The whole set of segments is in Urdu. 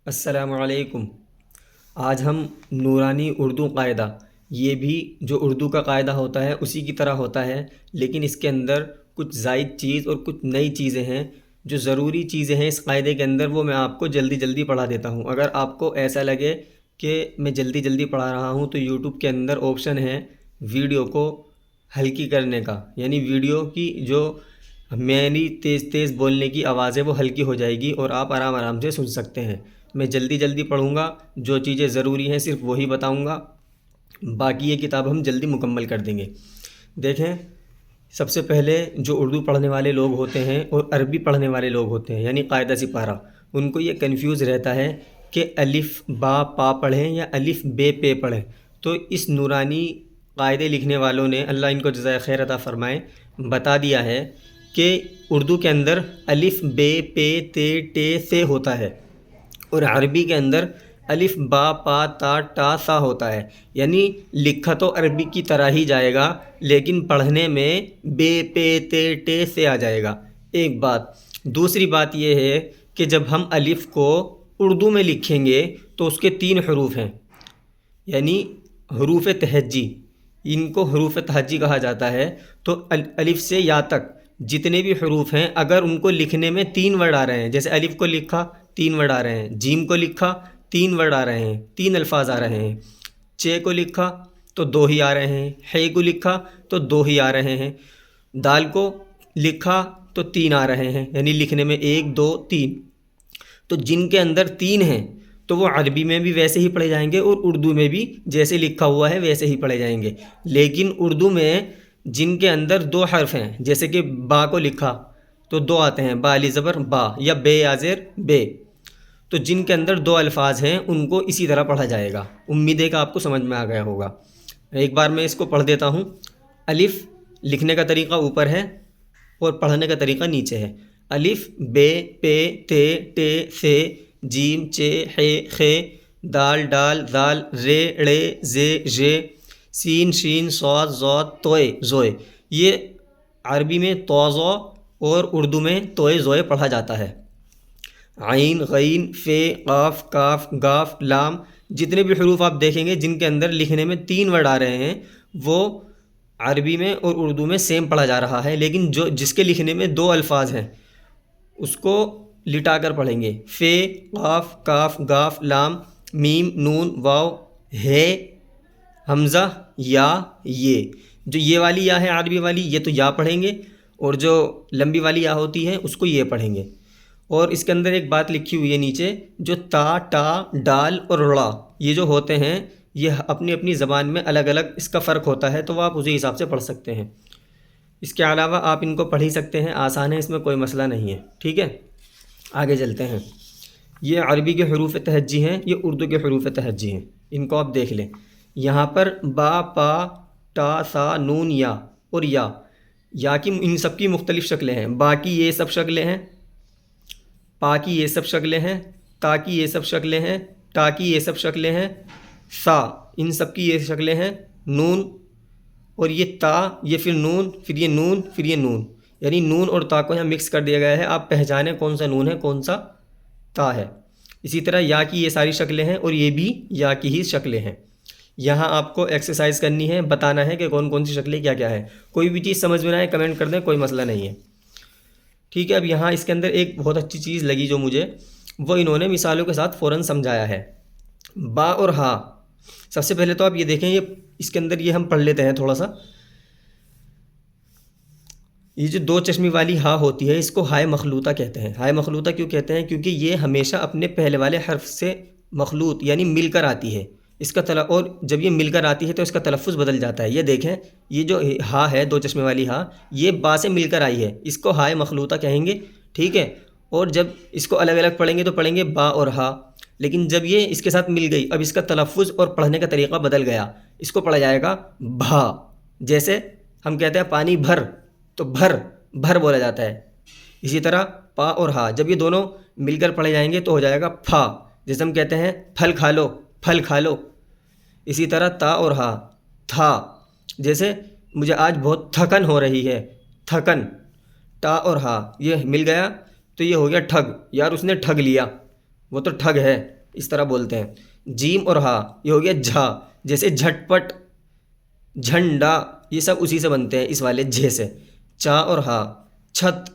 السلام علیکم۔ آج ہم نورانی اردو قاعدہ، یہ بھی جو اردو کا قاعدہ ہوتا ہے اسی کی طرح ہوتا ہے، لیکن اس کے اندر کچھ زائد چیز اور کچھ نئی چیزیں ہیں۔ جو ضروری چیزیں ہیں اس قاعدے کے اندر وہ میں آپ کو جلدی جلدی پڑھا دیتا ہوں۔ اگر آپ کو ایسا لگے کہ میں جلدی جلدی پڑھا رہا ہوں تو یوٹیوب کے اندر آپشن ہے ویڈیو کو ہلکی کرنے کا، یعنی ویڈیو کی جو میری تیز تیز بولنے کی آواز ہے وہ ہلکی ہو جائے گی اور آپ آرام آرام سے سن سکتے ہیں۔ میں جلدی جلدی پڑھوں گا، جو چیزیں ضروری ہیں صرف وہی بتاؤں گا، باقی یہ کتاب ہم جلدی مکمل کر دیں گے۔ دیکھیں، سب سے پہلے جو اردو پڑھنے والے لوگ ہوتے ہیں اور عربی پڑھنے والے لوگ ہوتے ہیں، یعنی قاعدہ سپارہ، ان کو یہ کنفیوز رہتا ہے کہ الف با پا پڑھیں یا الف بے پے پڑھیں۔ تو اس نورانی قاعدے لکھنے والوں نے، اللہ ان کو جزائے خیر عطا فرمائے، بتا دیا ہے کہ اردو کے اندر الف بے پے تے ٹے سے ہوتا ہے اور عربی کے اندر الف با پا تا ٹا سا ہوتا ہے، یعنی لکھا تو عربی کی طرح ہی جائے گا لیکن پڑھنے میں بے پے تے ٹے سے آ جائے گا۔ ایک بات۔ دوسری بات یہ ہے کہ جب ہم الف کو اردو میں لکھیں گے تو اس کے 3 حروف ہیں، یعنی حروف تہجی، ان کو حروف تہجی کہا جاتا ہے۔ تو الف سے یا تک جتنے بھی حروف ہیں، اگر ان کو لکھنے میں 3 ورڈ آ رہے ہیں، جیسے الف کو لکھا 3 ورڈ آ رہے ہیں، جیم کو لکھا 3 ورڈ آ رہے ہیں، 3 الفاظ آ رہے ہیں، چے کو لکھا تو 2 ہی آ رہے ہیں، ہے کو لکھا تو 2 ہی آ رہے ہیں، دال کو لکھا تو 3 آ رہے ہیں، یعنی لکھنے میں 1 2 3۔ تو جن کے اندر 3 ہیں تو وہ عربی میں بھی ویسے ہی پڑھے جائیں گے اور اردو میں بھی جیسے لکھا ہوا ہے ویسے ہی پڑھے جائیں گے۔ لیکن اردو میں جن کے اندر 2 حرف ہیں، جیسے کہ با کو لکھا تو 2 آتے ہیں، با علی زبر با یا بے یا زیر بے، تو جن کے اندر 2 الفاظ ہیں ان کو اسی طرح پڑھا جائے گا۔ امید ہے کہ آپ کو سمجھ میں آ گیا ہوگا۔ ایک بار میں اس کو پڑھ دیتا ہوں۔ الف لکھنے کا طریقہ اوپر ہے اور پڑھنے کا طریقہ نیچے ہے۔ الف بے پے تے ٹے سے، جیم چے ہے خے، دال ڈال ذال رے ڑے زے ژے، سین شین صاد ضاد توئے زوئے۔ یہ عربی میں توزو اور اردو میں توئے زوئے پڑھا جاتا ہے۔ عین غین فے قاف کاف گاف لام، جتنے بھی حروف آپ دیکھیں گے جن کے اندر لکھنے میں 3 ورڈ آ رہے ہیں وہ عربی میں اور اردو میں سیم پڑھا جا رہا ہے، لیکن جس کے لکھنے میں 2 الفاظ ہیں اس کو لٹا کر پڑھیں گے۔ فے قاف کاف گاف لام میم نون واو ہے حمزہ یا یہ۔ جو یہ والی یا ہے عربی والی، یہ تو یا پڑھیں گے، اور جو لمبی والی یا ہوتی ہے اس کو یہ پڑھیں گے۔ اور اس کے اندر ایک بات لکھی ہوئی ہے نیچے، جو تا ٹا ڈال اور ڑا یہ جو ہوتے ہیں یہ اپنی اپنی زبان میں الگ الگ اس کا فرق ہوتا ہے، تو وہ آپ اسی حساب سے پڑھ سکتے ہیں۔ اس کے علاوہ آپ ان کو پڑھ ہی سکتے ہیں، آسان ہے، اس میں کوئی مسئلہ نہیں ہے۔ ٹھیک ہے، آگے چلتے ہیں۔ یہ عربی کے حروف تہجی ہیں، یہ اردو کے حروف تہجی ہیں، ان کو آپ دیکھ لیں۔ یہاں پر با پا ٹا سا نون یا اور یا کی ان سب کی مختلف شکلیں ہیں۔ با کی یہ سب شکلیں ہیں، پا کی یہ سب شکلیں ہیں، تا کی یہ سب شکلیں ہیں، ٹا کی یہ سب شکلیں ہیں، سا ان سب کی یہ شکلیں ہیں، نون اور یہ تا، یہ پھر نون، پھر یہ نون، پھر یہ نون، یعنی نون اور تا کو یہاں مکس کر دیا گیا ہے، آپ پہچانیں کون سا نون ہے کون سا تا ہے۔ اسی طرح یا کی یہ ساری شکلیں ہیں اور یہ بھی یا کی ہی شکلیں ہیں۔ یہاں آپ کو ایکسرسائز کرنی ہے، بتانا ہے کہ کون کون سی شکلیں کیا کیا ہے۔ کوئی بھی چیز سمجھ میں نہ آئے کمنٹ کر دیں، کوئی مسئلہ نہیں ہے۔ ٹھیک ہے، اب یہاں اس کے اندر ایک بہت اچھی چیز لگی جو مجھے، وہ انہوں نے مثالوں کے ساتھ فوراً سمجھایا ہے۔ با اور ہا، سب سے پہلے تو آپ یہ دیکھیں، یہ اس کے اندر یہ ہم پڑھ لیتے ہیں تھوڑا سا۔ یہ جو 2 چشمی والی ہا ہوتی ہے اس کو ہائے مخلوطہ کہتے ہیں۔ ہائے مخلوطہ کیوں کہتے ہیں؟ کیونکہ یہ ہمیشہ اپنے پہلے والے حرف سے مخلوط یعنی مل کر آتی ہے، اس کا اور جب یہ مل کر آتی ہے تو اس کا تلفظ بدل جاتا ہے۔ یہ دیکھیں، یہ جو ہا ہے 2 چشمے والی ہا، یہ با سے مل کر آئی ہے، اس کو ہائے مخلوطہ کہیں گے۔ ٹھیک ہے، اور جب اس کو الگ الگ پڑھیں گے تو پڑھیں گے با اور ہا، لیکن جب یہ اس کے ساتھ مل گئی اب اس کا تلفظ اور پڑھنے کا طریقہ بدل گیا، اس کو پڑھا جائے گا بھا۔ جیسے ہم کہتے ہیں پانی بھر، تو بھر بھر بولا جاتا ہے۔ اسی طرح پا اور ہا جب یہ دونوں مل کر پڑھے جائیں گے تو ہو جائے گا پھا، جیسے ہم کہتے ہیں پھل کھا لو، پھل کھا لو۔ اسی طرح تا اور ہا، تھا، جیسے مجھے آج بہت تھکن ہو رہی ہے، تھکن۔ تا اور ہا یہ مل گیا تو یہ ہو گیا ٹھگ، یار اس نے ٹھگ لیا، وہ تو ٹھگ ہے، اس طرح بولتے ہیں۔ جیم اور ہا یہ ہو گیا جھا، جیسے جھٹ پٹ، جھنڈا، یہ سب اسی سے بنتے ہیں، اس والے جھے سے۔ چا اور ہا چھت،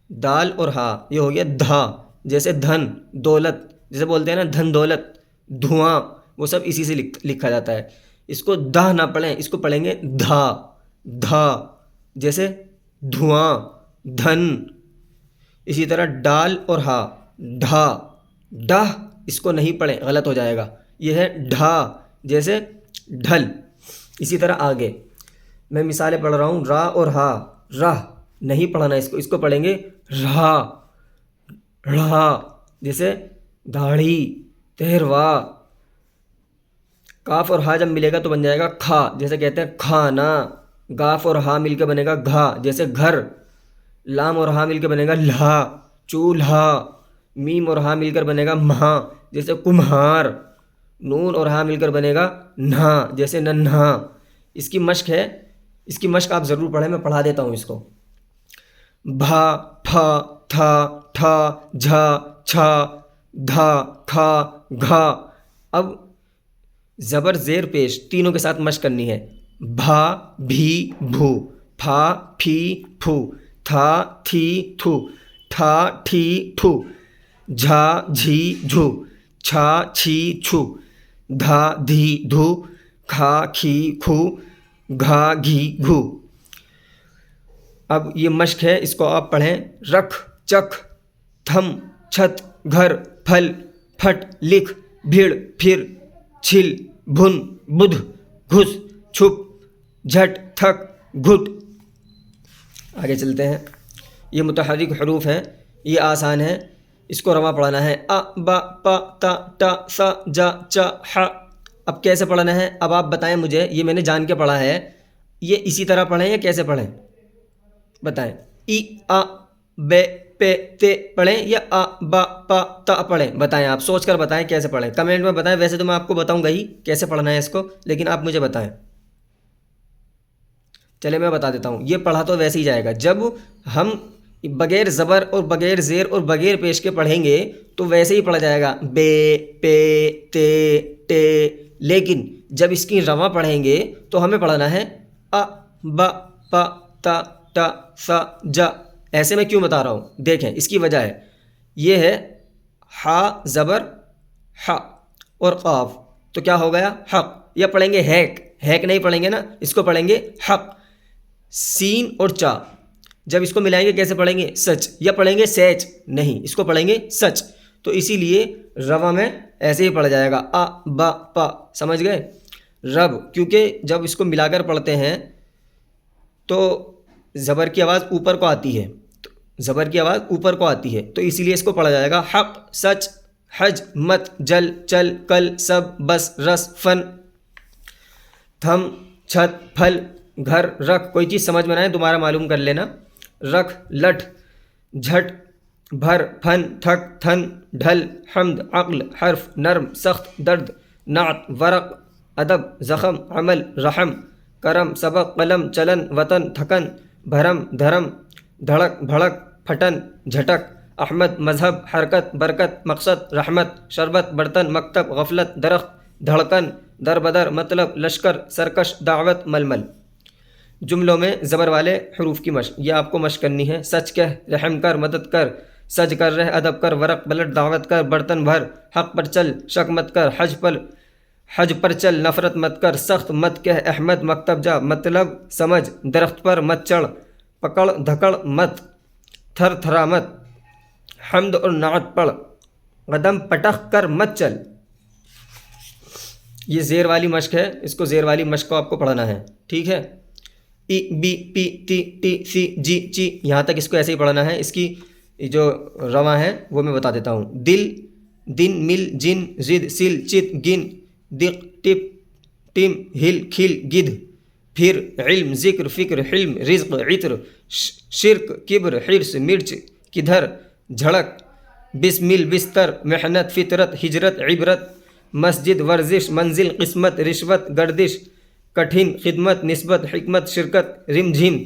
دال اور ہا یہ ہو گیا دھا، جیسے دھن، دولت، جیسے بولتے ہیں نا دھن دولت، دھواں، وہ سب اسی سے لکھا جاتا ہے۔ اس کو دہ نہ پڑھیں، اس کو پڑھیں گے دھا، دھا، جیسے دھواں، دھن۔ اسی طرح ڈال اور ہا ڈھا، ڈہ، اس کو نہیں پڑھیں، غلط ہو جائے گا، یہ ہے ڈھا، جیسے ڈھل۔ اسی طرح آگے میں مثالیں پڑھ رہا ہوں۔ را اور ہا راہ، نہیں پڑھنا اس کو پڑھیں گے رہا، رہا، جیسے داڑھی، تہروا۔ کاف اور ہا جب ملے گا تو بن جائے گا کھا، جیسے کہتے ہیں کھانا۔ گاف اور ہا مل کے بنے گا گھا، جیسے گھر۔ لام اور ہا مل کے بنے گا لہا، چولہا۔ میم اور ہا مل کر بنے گا مہا، جیسے کمہار۔ نون اور ہا مل کر بنے گا نہا، جیسے ننھا۔ اس کی مشق ہے، اس کی مشق آپ ضرور پڑھیں، میں پڑھا دیتا ہوں اس کو۔ بھا، پھا، تھا، ٹھا، جھا، چھا، دھا، کھا، گھا۔ اب زبر زیر پیش تینوں کے ساتھ مشق کرنی ہے۔ بھا، بھی، بھو، پھا، پھی، پھو، تھا، تھی، تھو، ٹھا، ٹھی، ٹھو، جھا، جھی، جھو، چھا، چھی، چھو، دھا، دھی، دھو، کھا، کھی، کھو، گھا، گھی، گھو۔ اب یہ مشق ہے، اس کو آپ پڑھیں۔ رکھ، چکھ، تھم، چھت، گھر، پھل، پھٹ، لکھ، بھیڑ، پھر، چھل، بھن، بدھ، گھس، چھپ، جھٹ، تھک، گھٹ۔ آگے چلتے ہیں۔ یہ متحرک حروف ہیں، یہ آسان ہے، اس کو رواں پڑھنا ہے۔ ا، ب، پ، ت، ٹ، ث، ج، چ، ح۔ اب کیسے پڑھنا ہے؟ اب آپ بتائیں مجھے، یہ میں نے جان کے پڑھا ہے، یہ اسی طرح پڑھیں یا کیسے پڑھیں؟ بتائیں۔ ای، ا، ب، پ، ت پڑھیں یا ا، ب، پ، ت پڑھیں؟ بتائیں، آپ سوچ کر بتائیں کیسے پڑھیں، کمنٹ میں بتائیں۔ ویسے تو میں آپ کو بتاؤں گا ہی کیسے پڑھنا ہے اس کو، لیکن آپ مجھے بتائیں۔ چلے میں بتا دیتا ہوں، یہ پڑھا تو ویسے ہی جائے گا۔ جب ہم بغیر زبر اور بغیر زیر اور بغیر پیش کے پڑھیں گے تو ویسے ہی پڑھا جائے گا، بے، پے، تے، ٹے۔ لیکن جب اس کی رواں پڑھیں گے تو ہمیں پڑھنا ہے ا، ب، پ، ت، ٹ، ث، ج۔ ایسے میں کیوں بتا رہا ہوں؟ دیکھیں، اس کی وجہ ہے، یہ ہے ہا زبر ح اور قاف، تو کیا ہو گیا حق۔ یا پڑھیں گے ہیک، ہیک نہیں پڑھیں گے نا، اس کو پڑھیں گے حق۔ سین اور چا جب اس کو ملائیں گے کیسے پڑھیں گے؟ سچ۔ یا پڑھیں گے سیچ، نہیں، اس کو پڑھیں گے سچ۔ تو اسی لیے رواں میں ایسے ہی پڑھا جائے گا ا، ب، پ، سمجھ گئے؟ رب، کیونکہ جب اس کو ملا کر پڑھتے ہیں تو زبر کی آواز اوپر کو آتی ہے، زبر کی آواز اوپر کو آتی ہے، تو اسی لیے اس کو پڑھا جائے گا حق، سچ، حج، مت، جل، چل، کل، سب، بس، رس، فن۔ تھم، چھت، پھل، گھر، رکھ، کوئی چیز سمجھ میں نہ آئے دوبارہ معلوم کر لینا۔ رکھ، لٹھ، جھٹ، بھر، پھن، تھک، تھن، ڈھل، حمد، عقل، حرف، نرم، سخت، درد، نعت، ورق، ادب، زخم، عمل، رحم، کرم، سبق، قلم، چلن، وطن، تھکن، بھرم، دھرم، دھڑک، بھڑک، پھٹن، جھٹک، احمد، مذہب، حرکت، برکت، مقصد، رحمت، شربت، برتن، مکتب، غفلت، درخت، دھڑکن، در بدر، مطلب، لشکر، سرکش، دعوت، ململ۔ جملوں میں زبر والے حروف کی مشق، یہ آپ کو مشق کرنی ہے۔ سچ کہہ، رحم کر، مدد کر، سج کر رہ، ادب کر، ورق پلٹ، دعوت کر، برتن بھر، حق پر چل، شک مت کر، حج پر چل، نفرت مت کر، سخت مت کہہ، احمد، مکتب جا، مطلب سمجھ، درخت پر مت چڑھ، پکڑ دھکڑ مت، تھر تھرا مت، حمد اور نعت پڑھ، قدم پٹخ کر مت چل۔ یہ زیر والی مشق ہے، اس کو زیر والی مشق کو آپ کو پڑھنا ہے، ٹھیک ہے؟ ای، بی، پی، تی، ٹی، سی، جی، چی، یہاں تک اس کو ایسے ہی پڑھنا ہے۔ اس کی جو رواں ہے وہ میں بتا دیتا ہوں۔ دل، دن، مل، جن، زد، سل، چت، گن، دق، ٹپ، ٹم، ہل، کھل، گدھ، پھر، علم، ذکر، فکر، حلم، رزق، عطر، شرک، کبر، حرص، مرچ، کدھر، جھڑک، بسمل، بستر، محنت، فطرت، ہجرت، عبرت، مسجد، ورزش، منزل، قسمت، رشوت، گردش، کٹھن، خدمت، نسبت، حکمت، شرکت، رم جھم،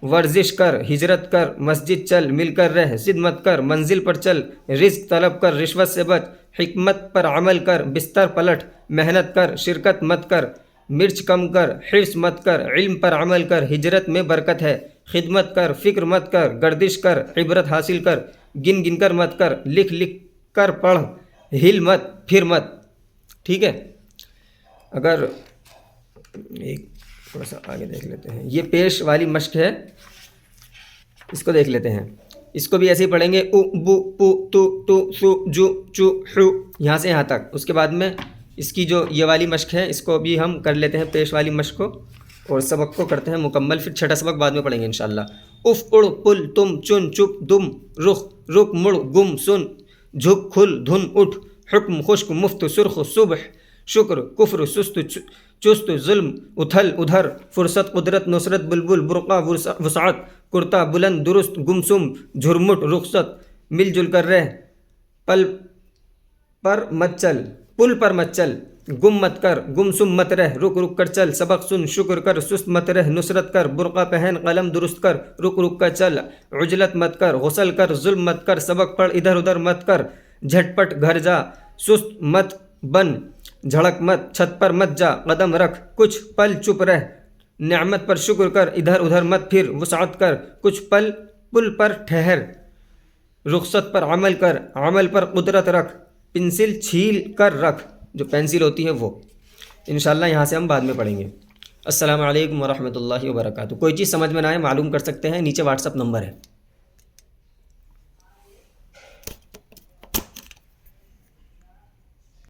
ورزش کر، ہجرت کر، مسجد چل، مل کر رہ، ضد مت کر، منزل پر چل، رزق طلب کر، رشوت سے بچ، حکمت پر عمل کر، بستر پلٹ، محنت کر، شرکت مت کر، مرچ کم کر، حرص مت کر، علم پر عمل کر، ہجرت میں برکت ہے، خدمت کر، فکر مت کر، گردش کر، عبرت حاصل کر، گن گن کر مت کر، لکھ لکھ کر پڑھ، ہل مت پھر مت۔ ٹھیک ہے، اگر ایک تھوڑا سا آگے دیکھ لیتے ہیں، یہ پیش والی مشق ہے، اس کو دیکھ لیتے ہیں۔ اس کو بھی ایسے ہی پڑھیں گے، او بو پو تو ٹو سو جو چو حو، یہاں سے یہاں تک۔ اس کے بعد میں اس کی جو یہ والی مشق ہے اس کو بھی ہم کر لیتے ہیں، پیش والی مشق کو، اور سبق کو کرتے ہیں مکمل، پھر چھٹا سبق بعد میں پڑھیں گے انشاءاللہ۔ اف اڑ پل تم چن چپ دم رخ رک مڑ گم سن جھک کھل دھن اٹھ حکم خشک مفت سرخ صبح شکر کفر سست چست ظلم اتھل ادھر فرصت قدرت نصرت بلبل برقع وسعت کرتا بلند درست گمسم جھرمٹ رخصت مل جل کر رہ پل پر مت چل پل پر مت چل گم مت کر گمسم مت رہ رک رک کر چل سبق سن شکر کر سست مت رہ نصرت کر برقع پہن قلم درست کر رک رک کر چل عجلت مت کر غسل کر ظلم مت کر سبق پڑھ ادھر ادھر مت کر جھٹ پٹ گھر جا سست مت بن جھڑک مت چھت پر مت جا قدم رکھ کچھ پل چپ رہ نعمت پر شکر کر ادھر ادھر مت پھر وسعت کر کچھ پل پل پر ٹھہر رخصت پر عمل کر عمل پر قدرت رکھ پنسل چھیل کر رکھ، جو پینسل ہوتی ہے وہ۔ انشاءاللہ یہاں سے ہم بعد میں پڑھیں گے۔ السلام علیکم ورحمۃ اللہ وبرکاتہ۔ کوئی چیز سمجھ میں نہ آئے معلوم کر سکتے ہیں، نیچے واٹس اپ نمبر ہے۔